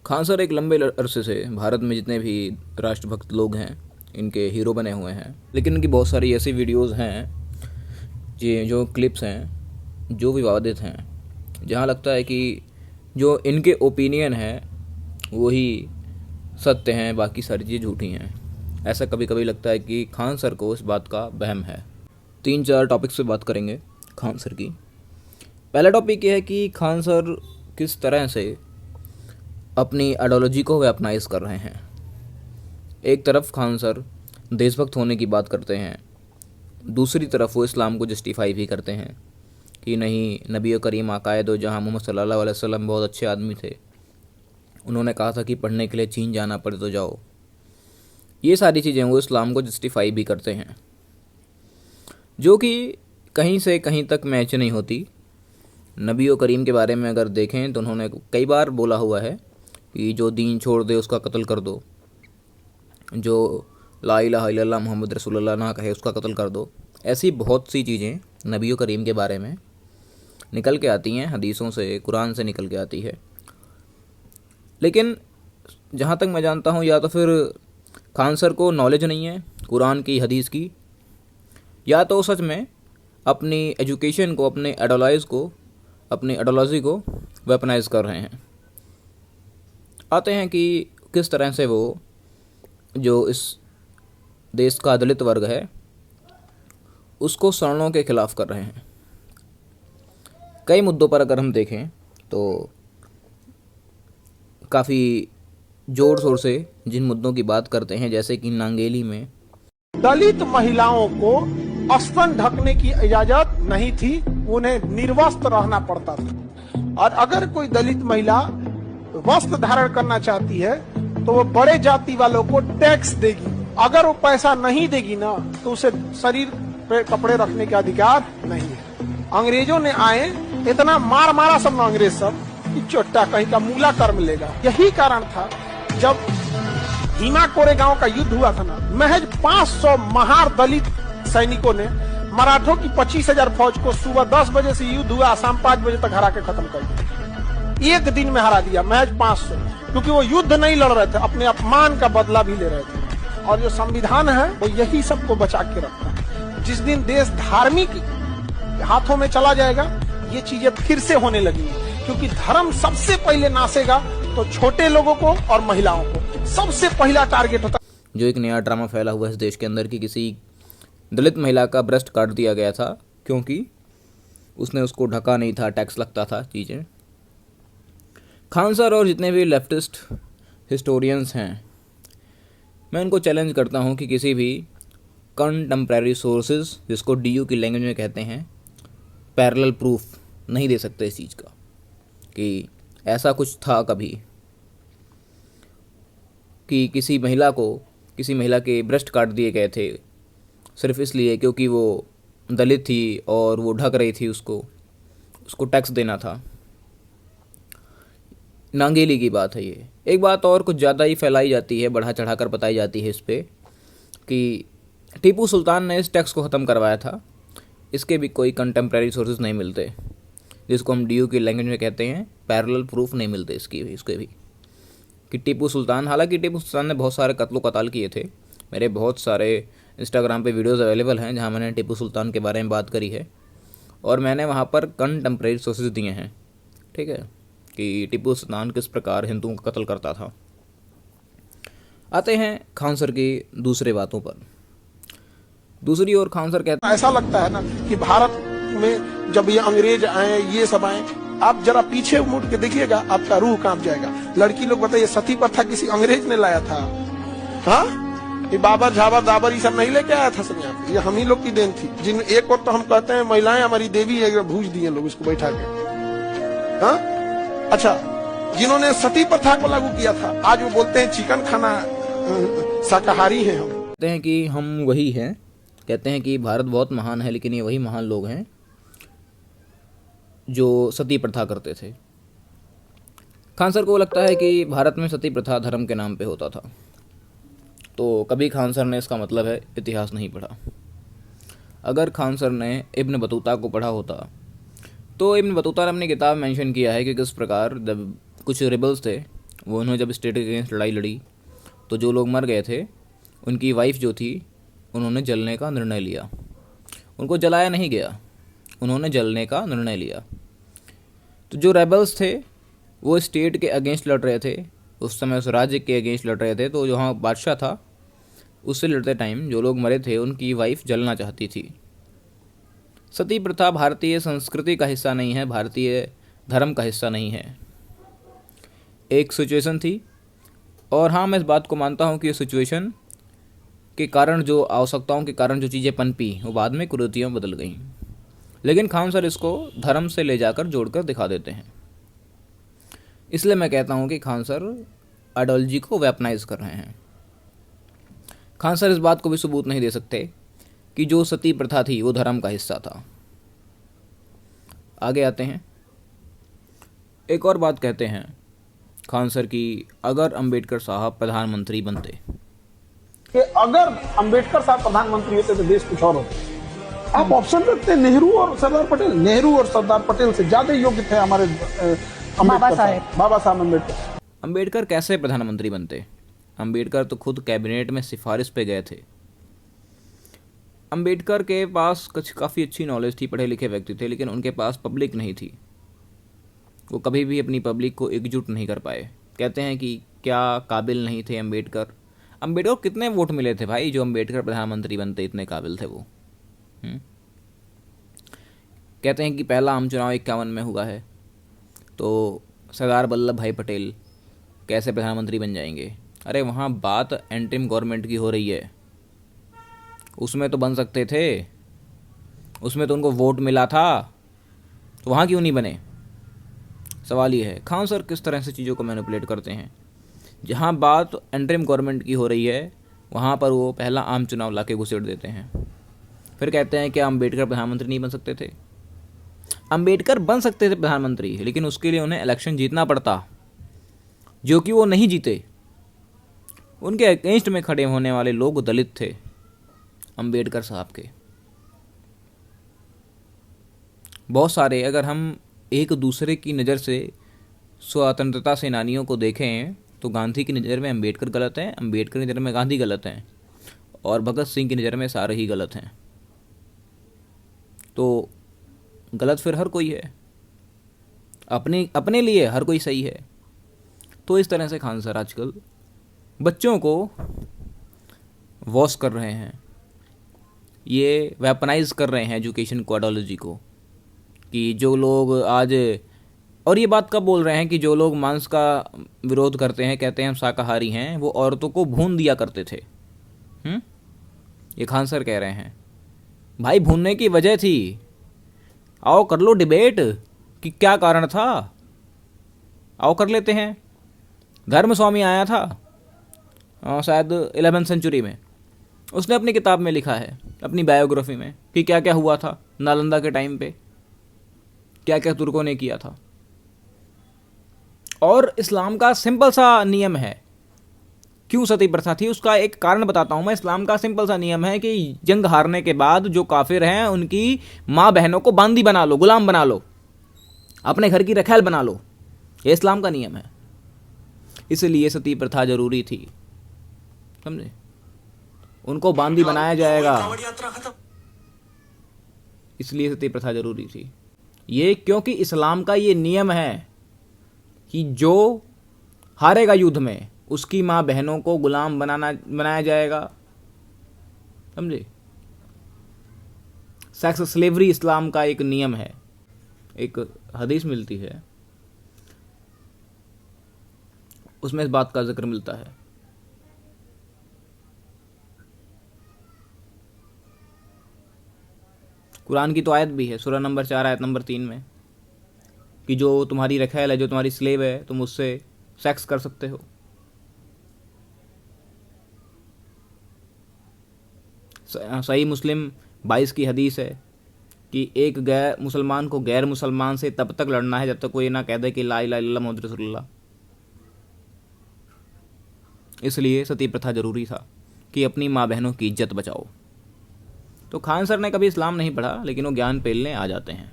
Khan sir एक लंबे अरसे से भारत में जितने भी राष्ट्रभक्त लोग हैं इनके हीरो बने हुए हैं, लेकिन इनकी बहुत सारी ऐसी वीडियोस हैं ये जो क्लिप्स हैं जो विवादित हैं, जहाँ लगता है कि जो इनके ओपिनियन हैं वही सत्य हैं, बाकी सारी चीज़ झूठी हैं। ऐसा कभी कभी लगता है कि खान सर को इस बात का वहम है। 3-4 टॉपिक्स पे बात करेंगे खान सर की। पहला टॉपिक ये है कि खान सर किस तरह से अपनी आइडियोलॉजी को वेपनाइज कर रहे हैं। एक तरफ खान सर देशभक्त होने की बात करते हैं, दूसरी तरफ वो इस्लाम को जस्टिफाई भी करते हैं कि नहीं, नबी करीम आकाए दो जहाँ मोहम्मद सल्लल्लाहु अलैहि वसल्लम बहुत अच्छे आदमी थे, उन्होंने कहा था कि पढ़ने के लिए चीन जाना पड़े तो जाओ। ये सारी चीज़ें वो इस्लाम को जस्टिफाई भी करते हैं, जो कि कहीं से कहीं तक मैच नहीं होती। नबी करीम के बारे में अगर देखें तो उन्होंने कई बार बोला हुआ है कि जो दीन छोड़ दे उसका कत्ल कर दो, जो ला इलाहा इल्लल्लाह मोहम्मद रसूलुल्लाह ना कहे उसका कत्ल कर दो। ऐसी बहुत सी चीज़ें नबी करीम के बारे में निकल के आती हैं, हदीसों से, कुरान से निकल के आती है। लेकिन जहाँ तक मैं जानता हूँ, या तो फिर खान सर को नॉलेज नहीं है कुरान की, हदीस की, या तो सच में अपनी एजुकेशन को, अपने अपनी आइडियोलॉजी को वेपनाइज कर रहे हैं। आते हैं कि किस तरह से वो जो इस देश का दलित वर्ग है उसको सवर्णों के खिलाफ कर रहे हैं। कई मुद्दों पर अगर हम देखें तो काफ़ी ज़ोर शोर से जिन मुद्दों की बात करते हैं, जैसे कि नांगेली में दलित महिलाओं को स्तन ढकने की इजाजत नहीं थी, उन्हें निर्वस्त्र रहना पड़ता था। और अगर कोई दलित महिला वस्त्र धारण करना चाहती है तो वो बड़े जाति वालों को टैक्स देगी। अगर वो पैसा नहीं देगी ना तो उसे शरीर पे कपड़े रखने का अधिकार नहीं है। अंग्रेजों ने आए, इतना मार मारा सब अंग्रेज सब कि चोट्टा कहीं का मूला कर्म लेगा। यही कारण था जब भीमा कोरेगांव का युद्ध हुआ था ना, महज 500 महार दलित सैनिकों ने मराठों की 25,000 फौज को सुबह 10 बजे से युद्ध हुआ, शाम 5 बजे तक हरा के खत्म कर दिया। एक दिन में हरा दिया, महज 500, क्योंकि वो युद्ध नहीं लड़ रहे थे, अपने अपमान का बदला भी ले रहे थे। और जो संविधान है वो यही सबको बचा के रखता है। जिस दिन देश धार्मिक हाथों में चला जाएगा ये चीजें फिर से होने लगी, क्योंकि धर्म सबसे पहले नासेगा तो छोटे लोगों को और महिलाओं को सबसे पहला टारगेट होता। जो एक नया ड्रामा फैला हुआ है इस देश के अंदर कि किसी दलित महिला का ब्रेस्ट काट दिया गया था क्योंकि उसने उसको ढका नहीं था, टैक्स लगता था, चीज़ें। खान सर और जितने भी लेफ्टिस्ट हिस्टोरियंस हैं, मैं उनको चैलेंज करता हूं कि किसी भी कंटेम्प्रेरी सोर्सेज, जिसको डीयू की लैंग्वेज में कहते हैं, पैरेलल प्रूफ नहीं दे सकते इस चीज़ का कि ऐसा कुछ था कभी कि किसी महिला के ब्रेस्ट काट दिए गए थे सिर्फ इसलिए क्योंकि वो दलित थी और वो ढक रही थी, उसको टैक्स देना था। नांगेली की बात है ये। एक बात और कुछ ज़्यादा ही फैलाई जाती है, बढ़ा चढ़ा कर बताई जाती है इस पर कि टीपू सुल्तान ने इस टैक्स को ख़त्म करवाया था। इसके भी कोई कंटेम्प्रेरी सोर्सेज नहीं मिलते, जिसको हम डीयू की लैंग्वेज में कहते हैं पैरेलल प्रूफ नहीं मिलते इसके भी कि टीपू सुल्तान, हालांकि टीपू सुल्तान ने बहुत सारे कत्लो कताल किए थे। मेरे बहुत सारे इंस्टाग्राम पे वीडियोस अवेलेबल हैं जहां मैंने टीपू सुल्तान के बारे में बात करी है और मैंने वहां पर कंटेम्प्रेरी सोर्सेज दिए हैं, ठीक है, कि टीपू सुल्तान किस प्रकार हिंदुओं का कत्ल करता था। आते हैं खान सर की दूसरे बातों पर। दूसरी ओर खान सर कहते हैं, ऐसा लगता है ना कि भारत में जब ये अंग्रेज आए, ये सब आए, आप जरा पीछे मुड़ के देखिएगा, आपका रूह कांप जाएगा। लड़की लोग बताइए, सती प्रथा किसी अंग्रेज ने लाया था? हाँ, ये बाबर झाबर दाबर ये सब नहीं लेके आया था सब यहाँ पे, ये हम ही लोग की देन थी। जिन एक और तो हम कहते हैं महिलाएं हमारी देवी है, भूज दिए लोग इसको बैठा के। हाँ, अच्छा, जिन्होंने सती प्रथा को लागू किया था आज वो बोलते हैं चिकन खाना शाकाहारी है। हम कहते हैं कि हम वही हैं, कहते हैं कि भारत बहुत महान है, लेकिन ये वही महान लोग हैं जो सती प्रथा करते थे। खान सर को लगता है कि भारत में सती प्रथा धर्म के नाम पे होता था। तो कभी खान सर ने, इसका मतलब है, इतिहास नहीं पढ़ा। अगर खान सर ने इब्न बतूता को पढ़ा होता तो इब्न बतूता ने अपनी किताब मेंशन किया है कि किस प्रकार जब कुछ रिबल्स थे वो उन्होंने जब स्टेट के अगेंस्ट लड़ाई लड़ी तो जो लोग मर गए थे उनकी वाइफ जो थी उन्होंने जलने का निर्णय लिया। उनको जलाया नहीं गया, उन्होंने जलने का निर्णय लिया। तो जो रेबल्स थे वो स्टेट के अगेंस्ट लड़ रहे थे, उस समय उस राज्य के अगेंस्ट लड़ रहे थे। तो जो वहाँ बादशाह था उससे लड़ते टाइम जो लोग मरे थे उनकी वाइफ जलना चाहती थी। सती प्रथा भारतीय संस्कृति का हिस्सा नहीं है, भारतीय धर्म का हिस्सा नहीं है। एक सिचुएशन थी, और हाँ मैं इस बात को मानता हूँ कि ये सिचुएशन के कारण, जो आवश्यकताओं के कारण जो चीज़ें पनपी वो बाद में कुरीतियों में बदल गई। लेकिन खान सर इसको धर्म से ले जाकर जोड़कर दिखा देते हैं। इसलिए मैं कहता हूँ कि खान सर आइडियोलॉजी को वेपनाइज कर रहे हैं। खान सर इस बात को भी सबूत नहीं दे सकते कि जो सती प्रथा थी वो धर्म का हिस्सा था। आगे आते हैं, एक और बात कहते हैं खान सर की, अगर अंबेडकर साहब प्रधानमंत्री बनते, कि अगर अंबेडकर साहब प्रधानमंत्री होते तो देश कुछ और होता। आप ऑप्शन रखते नेहरू और सरदार पटेल। नेहरू और सरदार पटेल से ज्यादा योग्य थे हमारे बाबा साहब अम्बेडकर। अंबेडकर कैसे प्रधानमंत्री बनते? अंबेडकर तो खुद कैबिनेट में सिफारिश पे गए थे। अंबेडकर के पास कुछ काफ़ी अच्छी नॉलेज थी, पढ़े लिखे व्यक्ति थे, लेकिन उनके पास पब्लिक नहीं थी। वो कभी भी अपनी पब्लिक को एकजुट नहीं कर पाए। कहते हैं कि क्या काबिल नहीं थे अंबेडकर। अंबेडकर को कितने वोट मिले थे भाई जो अंबेडकर प्रधानमंत्री बनते, इतने काबिल थे वो। कहते हैं कि पहला आम चुनाव 51 में हुआ है, तो सरदार वल्लभ भाई पटेल कैसे प्रधानमंत्री बन जाएंगे? अरे वहाँ बात एंट्रीम गवर्नमेंट की हो रही है, उसमें तो बन सकते थे, उसमें तो उनको वोट मिला था, तो वहाँ क्यों नहीं बने? सवाल ये है। खान सर किस तरह से चीज़ों को मैनिपुलेट करते हैं। जहाँ बात एंट्रीम गवर्नमेंट की हो रही है वहाँ पर वो पहला आम चुनाव लाके घुसेड़ देते हैं। फिर कहते हैं कि अंबेडकर प्रधानमंत्री नहीं बन सकते थे। अंबेडकर बन सकते थे प्रधानमंत्री, लेकिन उसके लिए उन्हें इलेक्शन जीतना पड़ता, जो कि वो नहीं जीते। उनके अगेंस्ट में खड़े होने वाले लोग दलित थे अंबेडकर साहब के। बहुत सारे, अगर हम एक दूसरे की नज़र से स्वतंत्रता सेनानियों को देखें तो गांधी की नज़र में अंबेडकर गलत हैं, अंबेडकर की नज़र में गांधी गलत हैं, और भगत सिंह की नज़र में सारे ही गलत हैं। तो गलत फिर हर कोई है, अपने लिए हर कोई सही है। तो इस तरह से खान सर आजकल बच्चों को वॉश कर रहे हैं, ये वेपनाइज कर रहे हैं एजुकेशन को, आइडियोलॉजी को, कि जो लोग आज, और ये बात कब बोल रहे हैं कि जो लोग मांस का विरोध करते हैं, कहते हैं हम शाकाहारी हैं, वो औरतों को भून दिया करते थे। ये खान सर कह रहे हैं। भाई भूनने की वजह थी, आओ कर लो डिबेट कि क्या कारण था, आओ कर लेते हैं। धर्म स्वामी आया था शायद 11वीं सेंचुरी में, उसने अपनी किताब में लिखा है, अपनी बायोग्राफी में, कि क्या क्या हुआ था नालंदा के टाइम पे, क्या क्या तुर्कों ने किया था। और इस्लाम का सिंपल सा नियम है, क्यों सती प्रथा थी उसका एक कारण बताता हूं मैं। इस्लाम का सिंपल सा नियम है कि जंग हारने के बाद जो काफिर हैं उनकी माँ बहनों को बांदी बना लो, गुलाम बना लो, अपने घर की रखैल बना लो, ये इस्लाम का नियम है। इसलिए सती प्रथा जरूरी थी, समझे? उनको बांदी बनाया जाएगा, इसलिए सती प्रथा जरूरी थी। ये क्योंकि इस्लाम का ये नियम है कि जो हारेगा युद्ध में उसकी माँ बहनों को गुलाम बनाया जाएगा, समझे? सेक्स स्लेवरी इस्लाम का एक नियम है। एक हदीस मिलती है, उसमें इस बात का जिक्र मिलता है। कुरान की तो आयत भी है, सूरह नंबर 4 आयत नंबर 3 में, कि जो तुम्हारी रखैल है, जो तुम्हारी स्लेव है, तुम उससे सेक्स कर सकते हो। सही मुस्लिम 22 की हदीस है कि एक गैर मुसलमान को गैर मुसलमान से तब तक लड़ना है जब तक कोई ना कह दे कि ला इलाहा इल्लल्लाह मुहम्मद रसूलुल्लाह। इसलिए सती प्रथा जरूरी था कि अपनी माँ बहनों की इज्जत बचाओ। तो खान सर ने कभी इस्लाम नहीं पढ़ा, लेकिन वो ज्ञान पेलने आ जाते हैं।